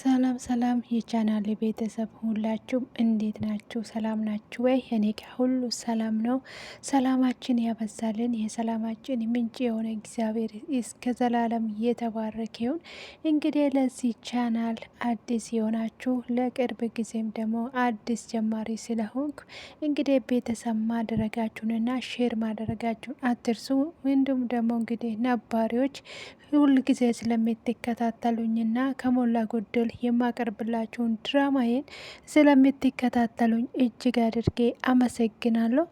ሰላም ሰላም የቻናል ቤተሰብ ሁላችሁም እንዴት ናችሁ? ሰላም ናችሁ ወይ? እኔ ጋር ሁሉ ሰላም ነው። ሰላማችን ያበዛልን የሰላማችን ምንጭ የሆነ እግዚአብሔር እስከ ዘላለም እየተባረከ ይሁን። እንግዲህ ለዚህ ቻናል አዲስ የሆናችሁ ለቅርብ ጊዜም ደግሞ አዲስ ጀማሪ ስለሆንኩ እንግዲህ ቤተሰብ ማድረጋችሁንና ሼር ማድረጋችሁን አትርሱ። እንዲሁም ደግሞ እንግዲህ ነባሪዎች ሁል ጊዜ ስለምትከታተሉኝና ከሞላ ጎደል የማቀርብላችሁን ድራማዬን ስለምትከታተሉኝ እጅግ አድርጌ አመሰግናለሁ።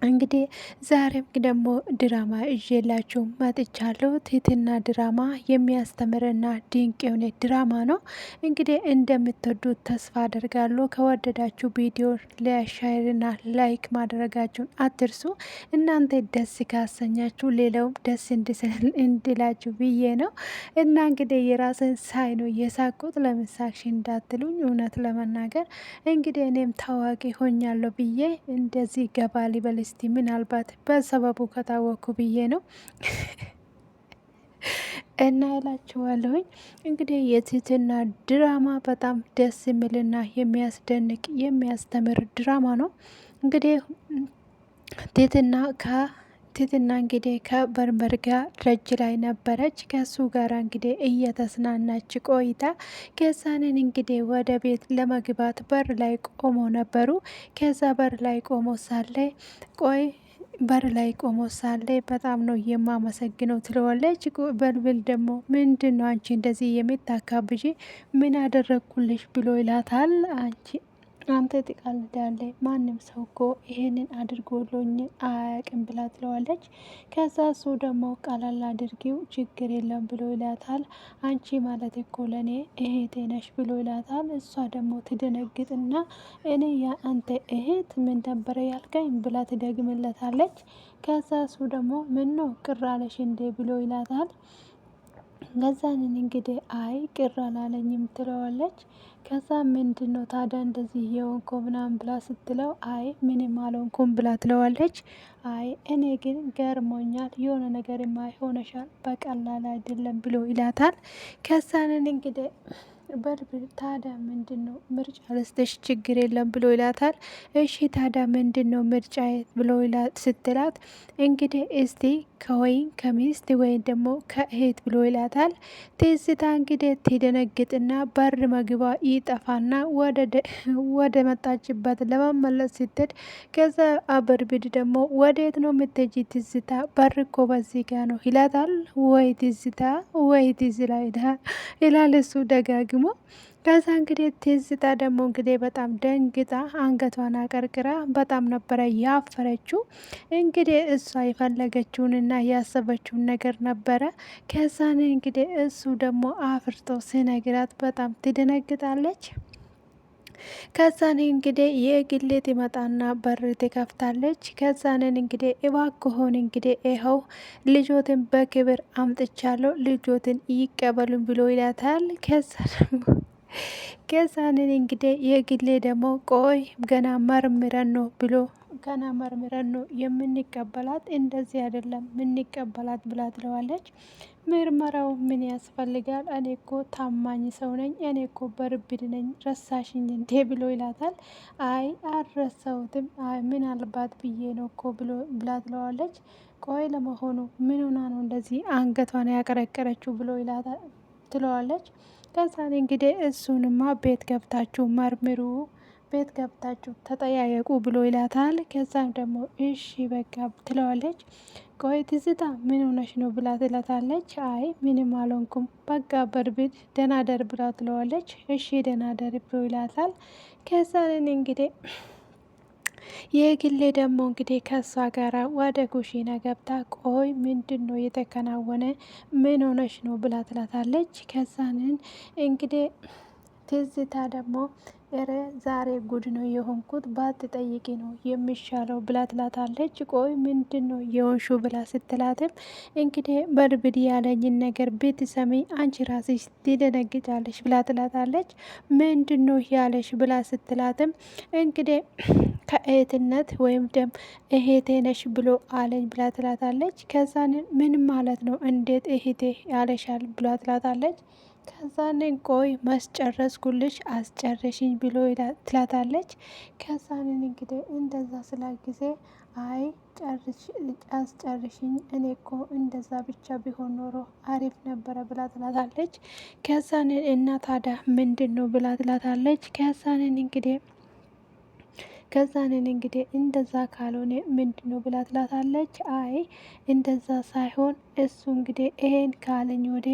እንግዲህ ዛሬም ደግሞ ድራማ ይዤላችሁ መጥቻለሁ። ትህትና ድራማ የሚያስተምርና ድንቅ የሆነ ድራማ ነው። እንግዲህ እንደምትወዱት ተስፋ አደርጋለሁ። ከወደዳችሁ ቪዲዮ ሼርና ላይክ ማድረጋችሁን አትርሱ። እናንተ ደስ ካሰኛችሁ ሌላውም ደስ እንድላችሁ ብዬ ነው እና እንግዲህ የራስን ሳይ ነው የሳቁት ለምሳሌ እንዳትሉኝ። እውነት ለመናገር እንግዲህ እኔም ታዋቂ ሆኛለሁ ብዬ እንደዚህ ገባ ሊበል እስቲ ምናልባት በሰበቡ ከታወኩ ብዬ ነው እና እላችኋለሁኝ። እንግዲህ የትህትና ድራማ በጣም ደስ የሚልና የሚያስደንቅ የሚያስተምር ድራማ ነው። እንግዲህ ትህትና እንግዲህ ከበርበር ጋር ደጅ ላይ ነበረች። ከሱ ጋር እንግዲህ እየተዝናናች ቆይታ ከዛንን እንግዲህ ወደ ቤት ለመግባት በር ላይ ቆሞ ነበሩ። ከዛ በር ላይ ቆሞ ሳለ ቆይ በር ላይ ቆሞ ሳለ በጣም ነው የማመሰግነው ትለዋለች። በልብል ደግሞ ምንድን ነው አንቺ እንደዚህ የምታካብጂ ምን አደረግኩልሽ ብሎ ይላታል። አንተ ትቀልዳለህ፣ ማንም ሰው እኮ ይሄንን አድርጎሎኝ አያውቅም ብላ ትለዋለች። ከዛ እሱ ደግሞ ቀላል አድርጊው ችግር የለም ብሎ ይላታል። አንቺ ማለት እኮ ለእኔ እህቴ ነሽ ብሎ ይላታል። እሷ ደግሞ ትደነግጥና እኔ የአንተ እህት ምን ነበረ ያልከኝ ብላ ትደግምለታለች። ከዛ እሱ ደግሞ ምን ነው ቅር አለሽ እንዴ ብሎ ይላታል። ከዛንን እንግዲህ አይ ቅር አላለኝም ትለዋለች። ከዛ ምንድን ነው ታዲያ እንደዚህ የሆንኮ ምናምን ብላ ስትለው አይ ምንም አልሆንኩም ብላ ትለዋለች። አይ እኔ ግን ገርሞኛል የሆነ ነገር ሆነሻል በቀላል አይደለም ብሎ ይላታል። ከዛንን እንግዲህ በልብል ታዲያ ምንድን ነው ምርጫ ልስጥሽ ችግር የለም ብሎ ይላታል። እሺ ታዲያ ምንድን ነው ምርጫ ብሎ ስትላት እንግዲህ እስቲ ከወይን ከሚስት ወይም ደግሞ ከእህት ብሎ ይላታል። ትዝታ እንግዲህ ትደነግጥና በር መግባ ይጠፋና ወደ መጣችበት ለመመለስ ስትል ከዛ አበርብድ ደግሞ ወዴት ነው የምትሄጂ ትዝታ በር እኮ በዚህ ጋ ነው ይላታል። ወይ ትዝታ ወይ ትዝታ ይላል እሱ ደጋግሞ። ከዛ እንግዲህ ትዝታ ደግሞ እንግዲህ በጣም ደንግጣ አንገቷን አቀርቅራ በጣም ነበረ ያፈረችው። እንግዲህ እሷ የፈለገችውንና ያሰበችውን ነገር ነበረ። ከዛን እንግዲህ እሱ ደግሞ አፍርጦ ሲነግራት በጣም ትደነግጣለች። ከዛን እንግዲህ የግሌት ይመጣና በር ትከፍታለች። ከዛንን እንግዲህ እባክሆን እንግዲህ ይኸው ልጆትን በክብር አምጥቻለሁ ልጆትን ይቀበሉን ብሎ ይላታል። ከዛንን እንግዲህ የግሌ ደግሞ ቆይ ገና መርምረን ነው ብሎ ገና መርምረን ነው የምንቀበላት እንደዚህ አይደለም ምንቀበላት ብላ ትለዋለች። ምርመራው ምን ያስፈልጋል? እኔ እኮ ታማኝ ሰው ነኝ። እኔ እኮ በርብድ ነኝ። ረሳሽኝ እንዴ ብሎ ይላታል። አይ አልረሳሁትም። አይ ምናልባት ብዬ ነው እኮ ብላ ትለዋለች። ቆይ ለመሆኑ ምን ሆና ነው እንደዚህ አንገቷን ያቀረቀረችው ብሎ ይላታል ትለዋለች። ከዛን እንግዲህ እሱንማ ቤት ገብታችሁ መርምሩ ቤት ገብታችሁ ተጠያየቁ ብሎ ይላታል። ከዛም ደግሞ እሺ በቃ ትለዋለች። ቆይ ትዝታ ምን ሆነሽ ነው ብላ ትላታለች። አይ ምንም አልሆንኩም በቃ በርብድ ደናደር ብላ ትለዋለች። እሺ ደናደር ብሎ ይላታል። ከዛን እንግዲህ የግሌ ደግሞ እንግዲህ ከሷ ጋራ ወደ ኩሽና ገብታ ቆይ ምንድን ነው የተከናወነ ምን ሆነሽ ነው ብላ ትላታለች። ከዛንን እንግዲህ ትዝታ ደግሞ እረ ዛሬ ጉድ ነው የሆንኩት ባትጠይቂ ነው የሚሻለው ብላ ትላታለች። ቆይ ምንድን ነው የሆንሹ ብላ ስትላትም እንግዲህ በርብድ ያለኝን ነገር ብትሰሚ አንቺ ራስሽ ትደነግጫለሽ ብላ ትላታለች። ምንድን ነው ያለሽ ብላ ስትላትም እንግዲህ ከእህትነት ወይም ደም እህቴ ነሽ ብሎ አለኝ ብላ ትላታለች። ከዛን ምን ማለት ነው እንዴት እህቴ ያለሻል ብላ ትላታለች። ከዛንን ቆይ ማስጨረስኩልሽ አስጨረሽኝ ብሎ ትላታለች። ከዛንን እንግዲህ እንደዛ ስላ ጊዜ አይ አስጨርሽኝ እኔ እኮ እንደዛ ብቻ ቢሆን ኖሮ አሪፍ ነበረ ብላ ትላታለች። ከዛንን እና ታዲያ ምንድን ነው ብላ ትላታለች። ከዛንን እንግዲህ እንደዛ ካልሆነ ምንድን ነው ብላ ትላታለች። አይ እንደዛ ሳይሆን እሱ እንግዲህ ይሄን ካለኝ ወደ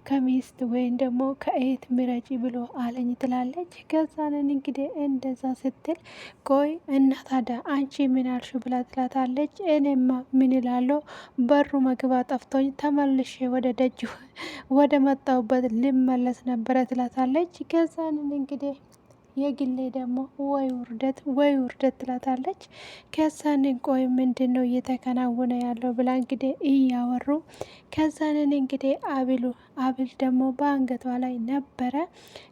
ከሚስት ወይም ደግሞ ከእህት ምረጪ ብሎ አለኝ ትላለች። ከዛንን እንግዲህ እንደዛ ስትል ቆይ እና ታዲያ አንቺ ምን አልሽ ብላ ትላታለች። እኔማ ምን እላለሁ በሩ መግባት ጠፍቶኝ ተመልሼ ወደ ደጅ ወደ መጣሁበት ልመለስ ነበረ ትላታለች። ከዛንን እንግዲህ የግሌ ደግሞ ወይ ውርደት ትላታለች። ከዛንን ቆይ ምንድን ነው እየተከናወነ ያለው ብላ እንግዲህ እያወሩ ከዛንን እንግዲህ አብል ደግሞ በአንገቷ ላይ ነበረ።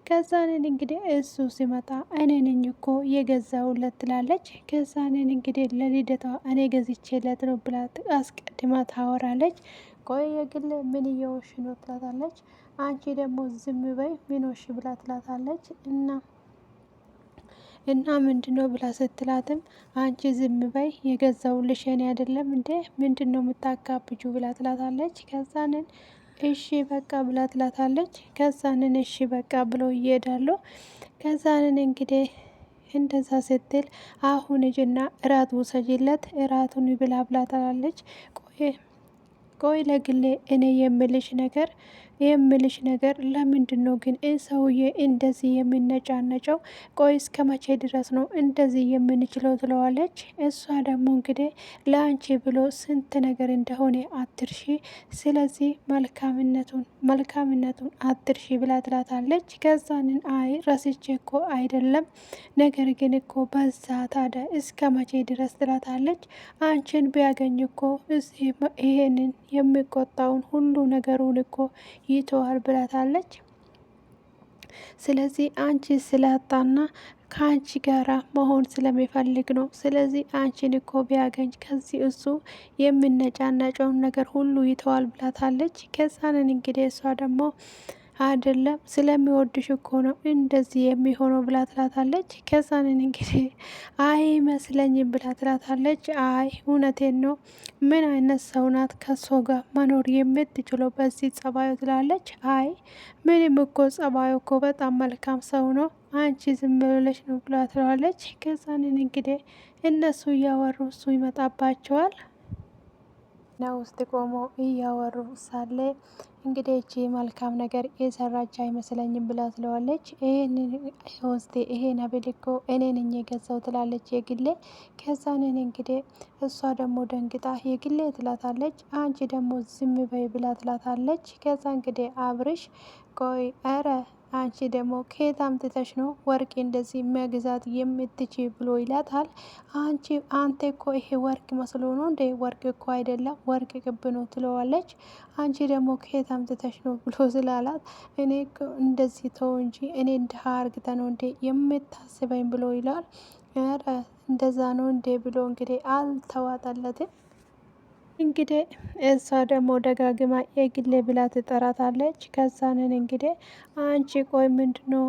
ከዛንን እንግዲህ እሱ ሲመጣ እኔ ነኝ እኮ የገዛውለት ትላለች። ከዛንን እንግዲህ ለልደቷ እኔ ገዝቼለት ነው ብላ አስቀድማ ታወራለች። ቆይ የግል ምን እየወሽ ነው ትላታለች። አንቺ ደግሞ ዝም በይ ምንሽ ብላ ትላታለች። እና ምንድነው ብላ ስትላትም አንቺ ዝም በይ የገዛውልሽ እኔ አይደለም እንዴ ምንድነው የምታካብጁ ብላ ትላታለች። ከዛንን እሺ በቃ ብላ ትላታለች። ከዛንን እሺ በቃ ብሎ ይሄዳሉ። ከዛንን እንግዲህ እንደዛ ስትል አሁን ሂጂና እራት ውሰጂለት እራቱን ብላ ብላ ትላለች። ቆይ ለግሌ እኔ የምልሽ ነገር ለምንድን ነው ግን ሰውዬ እንደዚህ የሚነጫነጨው? ቆይ እስከ መቼ ድረስ ነው እንደዚህ የምንችለው ትለዋለች። እሷ ደግሞ እንግዲህ ለአንቺ ብሎ ስንት ነገር እንደሆነ አትርሺ፣ ስለዚህ መልካምነቱን አትርሺ ብላ ትላታለች። ከዛንን አይ ረስቼ እኮ አይደለም ነገር ግን እኮ በዛ ታዲያ እስከ መቼ ድረስ ትላታለች። አንቺን ቢያገኝ እኮ ይሄንን የሚቆጣውን ሁሉ ነገሩን እኮ ይተዋል ብላታለች። ስለዚህ አንቺ ስላጣና ከአንቺ ጋራ መሆን ስለሚፈልግ ነው። ስለዚህ አንቺን እኮ ቢያገኝ ከዚህ እሱ የምነጫነጨውን ነገር ሁሉ ይተዋል ብላታለች። ከዛንን እንግዲህ እሷ ደግሞ አይደለም ስለሚወድሽ እኮ ነው እንደዚህ የሚሆነው ብላ ትላታለች። ከዛንን እንግዲህ አይ መስለኝም ብላ ትላታለች። አይ እውነቴን ነው ምን አይነት ሰው ናት ከሷ ጋር መኖር የምትችለው በዚህ ጸባዩ ትላለች። አይ ምንም እኮ ጸባዩ እኮ በጣም መልካም ሰው ነው አንቺ ዝም ብለሽ ነው ብላ ትለዋለች። ከዛንን እንግዲህ እነሱ እያወሩ እሱ ይመጣባቸዋል። ና ውስጥ ቆሞ እያወሩ ሳለ እንግዲህ እቺ መልካም ነገር የሰራች አይመስለኝም ብላ ትለዋለች። ይሄን አብል እኮ እኔ ነኝ የገዛው ትላለች የግሌ። ከዛንን እንግዲህ እሷ ደግሞ ደንግጣ የግሌ ትላታለች። አንቺ ደግሞ ዝም በይ ብላ ትላታለች። ከዛ እንግዲህ አብርሽ ቆይ ኧረ አንቺ ደግሞ ከየት አምጥተሽ ነው ወርቅ እንደዚህ መግዛት የምትችይ ብሎ ይላታል። አንተ እኮ ይሄ ወርቅ መስሎ ነው እንዴ? ወርቅ እኮ አይደለም ወርቅ ቅብ ነው ትለዋለች። አንቺ ደግሞ ከየት አምጥተሽ ነው ብሎ ስላላት እኔ እንደዚህ ተው እንጂ እኔ እንድሃ አርግተ ነው እንዴ የምታስበኝ ብሎ ይላል። ኧረ እንደዛ ነው እንዴ ብሎ እንግዲህ አልተዋጠለትም። እንግዲህ እሷ ደግሞ ደጋግማ የግሌ ብላ ትጠራታለች። ከዛንን እንግዲህ አንቺ ቆይ ምንድነው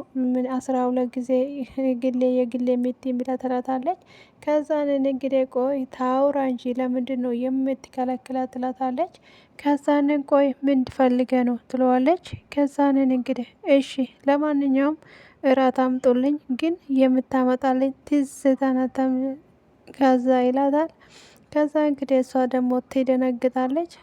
12 ጊዜ የግሌ የምትይ ብላ ትላታለች። ከዛንን እንግዲህ ቆይ ታውራ እንጂ ለምንድነው የምትከለክላት ትላታለች። ከዛንን ቆይ ምን ትፈልገ ነው ትለዋለች። ከዛንን እንግዲህ እሺ ለማንኛውም እራት አምጡልኝ ግን የምታመጣልኝ ትዝተናተም ከዛ ይላታል። ከዛ እንግዲህ እሷ ደግሞ ትደነግጣለች።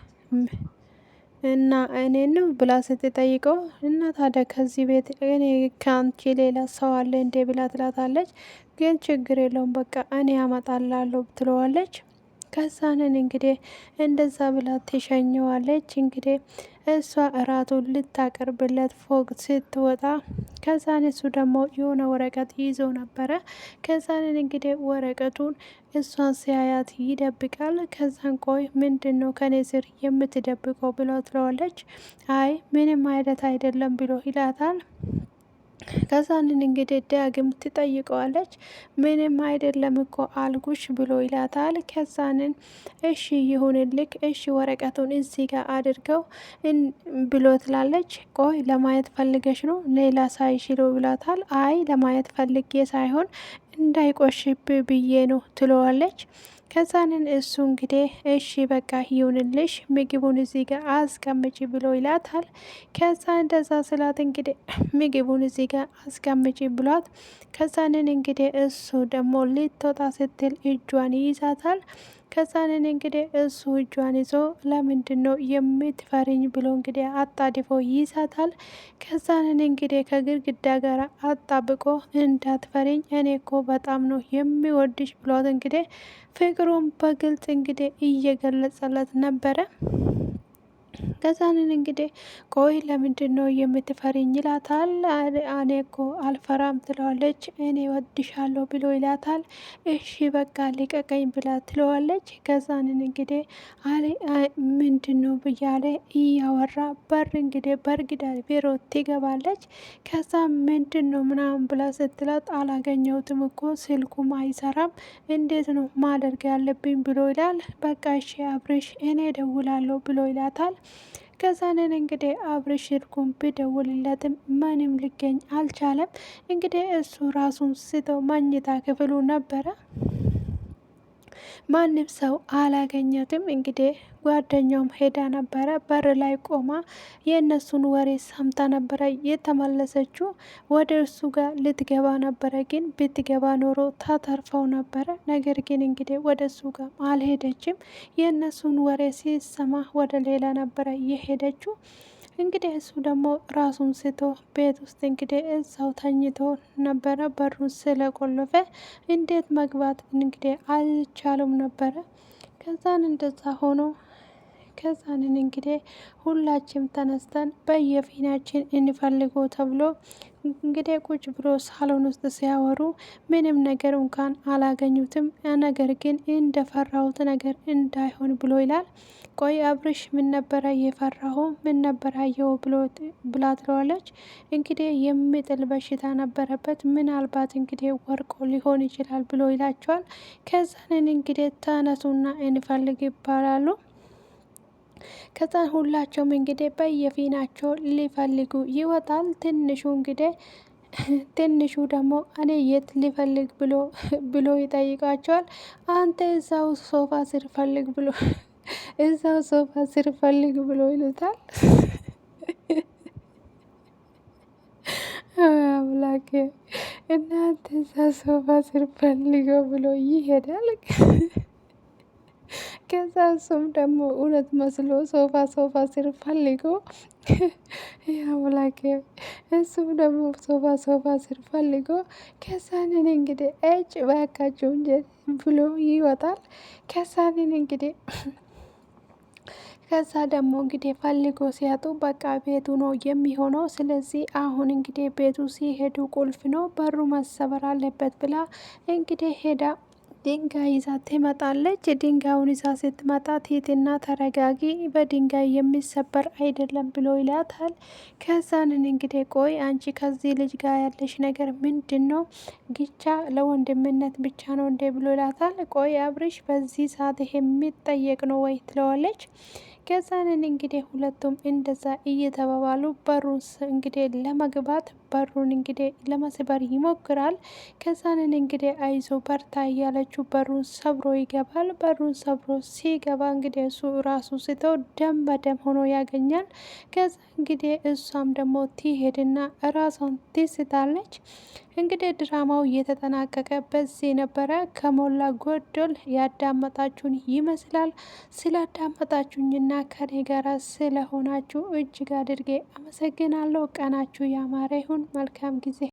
እና እኔን ነው ብላ ስትጠይቀው እና ታዲያ ከዚህ ቤት እኔ ከአንቺ ሌላ ሰው አለ እንዴ ብላ ትላታለች። ግን ችግር የለውም በቃ እኔ አመጣላለሁ ትለዋለች። ከዛንን እንግዲህ እንደዛ ብላ ትሸኘዋለች። እንግዲህ እሷ እራቱን ልታቀርብለት ፎቅ ስትወጣ ከዛን እሱ ደግሞ የሆነ ወረቀት ይዞ ነበረ። ከዛንን እንግዲህ ወረቀቱን እሷን ሲያያት ይደብቃል። ከዛን ቆይ ምንድን ነው ከኔ ስር የምትደብቀው ብለው ትለዋለች። አይ ምንም አይነት አይደለም ብሎ ይላታል። ከዛንን እንግዲህ ዳግም ትጠይቀዋለች። ምንም አይደለም እኮ አልጉሽ ብሎ ይላታል። ከዛንን እሺ ይሁንልክ፣ እሺ ወረቀቱን እዚህ ጋር አድርገው ብሎ ትላለች። ቆይ ለማየት ፈልገሽ ነው ሌላ ሳይሽሎ ብላታል። አይ ለማየት ፈልጌ ሳይሆን እንዳይቆሽብ ብዬ ነው ትለዋለች። ከዛንን እሱ እንግዲህ እሺ በቃ ይሁንልሽ ምግቡን እዚህ ጋር አስቀምጪ ብሎ ይላታል። ከዛ እንደዛ ስላት እንግዲህ ምግቡን እዚህ ጋር አስቀምጪ ብሏት ከዛንን እንግዲህ እሱ ደግሞ ልትወጣ ስትል እጇን ይይዛታል። ከዛንን እንግዲህ እሱ እጇን ይዞ ለምንድን ነው የምትፈሪኝ ብሎ እንግዲህ አጣድፎ ይይዛታል። ከዛንን እንግዲህ ከግድግዳ ጋር አጣብቆ እንዳትፈሪኝ እኔ እኮ በጣም ነው የሚወድሽ ብሏት እንግዲህ ፍቅሩን በግልጽ እንግዲህ እየገለጸለት ነበረ። ከዛንን እንግዲህ ቆይ ለምንድን ነው የምትፈሪኝ ይላታል። እኔ እኮ አልፈራም ትለዋለች። እኔ ወድሻለሁ ብሎ ይላታል። እሺ በቃ ሊቀቀኝ ብላ ትለዋለች። ከዛንን እንግዲህ ምንድን ነው ብያለ እያወራ በር እንግዲህ በርግዳ ቢሮ ትገባለች። ከዛ ምንድን ነው ምናምን ብላ ስትላት አላገኘሁትም እኮ ስልኩም አይሰራም እንዴት ነው ማደርግ ያለብኝ ብሎ ይላል። በቃ እሺ አብርሽ እኔ ደውላለሁ ብሎ ይላታል። ከዛንን እንግዲህ አብርሽ ስልኩን ቢደውልለትም ምንም ሊገኝ አልቻለም። እንግዲህ እሱ ራሱን ስቶ መኝታ ክፍሉ ነበረ። ማንም ሰው አላገኘትም። እንግዲህ ጓደኛውም ሄዳ ነበረ በር ላይ ቆማ የእነሱን ወሬ ሰምታ ነበረ የተመለሰችው። ወደ እሱ ጋር ልትገባ ነበረ፣ ግን ብትገባ ኖሮ ታተርፈው ነበረ። ነገር ግን እንግዲህ ወደ እሱ ጋር አልሄደችም። የእነሱን ወሬ ሲሰማ ወደ ሌላ ነበረ የሄደችው። እንግዲህ እሱ ደግሞ ራሱን ስቶ ቤት ውስጥ እንግዲህ እዛው ተኝቶ ነበረ። በሩን ስለቆለፈ እንዴት መግባት እንግዲህ አልቻሉም ነበረ። ከዛን እንደዛ ሆኖ ከዛንን እንግዲህ ሁላችንም ተነስተን በየፊናችን እንፈልገው ተብሎ እንግዲህ ቁጭ ብሎ ሳሎን ውስጥ ሲያወሩ ምንም ነገር እንኳን አላገኙትም። ነገር ግን እንደፈራሁት ነገር እንዳይሆን ብሎ ይላል። ቆይ አብርሽ ምን ነበረ የፈራሁ ምን ነበረ አየው ብላ ትለዋለች። እንግዲህ የሚጥል በሽታ ነበረበት፣ ምናልባት እንግዲህ ወርቆ ሊሆን ይችላል ብሎ ይላቸዋል። ከዛንን እንግዲህ ተነሱና እንፈልግ ይባላሉ። ከዛ ሁላቸውም እንግዲህ በየፊናቸው ሊፈልጉ ይወጣል። ትንሹ ደግሞ እኔ የት ሊፈልግ ብሎ ይጠይቃቸዋል። አንተ እዛው ሶፋ ስር ፈልግ ብሎ እዛው ሶፋ ስር ፈልግ ብሎ ይሉታል። አምላኬ እናንተ እዛ ሶፋ ስር ፈልገው ብሎ ይሄዳል። ከዛ እሱም ደግሞ እውነት መስሎ ሶፋ ስር ፈልጎ ያምላኬ እሱም ደግሞ ሶፋ ስር ፈልጎ ከዛንን እንግዲህ እጭ ባያካቸው እንጂ ብሎ ይወጣል። ከዛንን እንግዲህ ከዛ ደግሞ እንግዲህ ፈልጎ ሲያጡ በቃ ቤቱ ነው የሚሆነው። ስለዚህ አሁን እንግዲህ ቤቱ ሲሄዱ ቁልፍ ነው በሩ መሰበር አለበት ብላ እንግዲህ ሄዳ ድንጋይ ይዛ ትመጣለች። ድንጋዩን ይዛ ስትመጣ ትሂድና ተረጋጊ፣ በድንጋይ የሚሰበር አይደለም ብሎ ይላታል። ከዛንን እንግዲህ ቆይ አንቺ ከዚህ ልጅ ጋር ያለሽ ነገር ምንድን ነው? ግቻ ለወንድምነት ብቻ ነው እንዴ ብሎ ይላታል። ቆይ አብርሽ በዚህ ሰዓት ይሄ የሚጠየቅ ነው ወይ ትለዋለች። ከዛንን እንግዲህ ሁለቱም እንደዛ እየተባባሉ በሩን እንግዲህ ለመግባት በሩን እንግዲህ ለመስበር ይሞክራል። ከዛንን እንግዲህ አይዞ በርታ እያለችው በሩን ሰብሮ ይገባል። በሩን ሰብሮ ሲገባ እንግዲህ እሱ ራሱ ስተው ደም በደም ሆኖ ያገኛል። ከዛ እንግዲህ እሷም ደግሞ ትሄድና ራሷን ትስታለች። እንግዲህ ድራማው እየተጠናቀቀ በዚህ ነበረ። ከሞላ ጎደል ያዳመጣችሁን ይመስላል። ስላዳመጣችሁኝና ከኔ ጋር ስለሆናችሁ እጅግ አድርጌ አመሰግናለሁ። ቀናችሁ ያማረ ይሁን። መልካም ጊዜ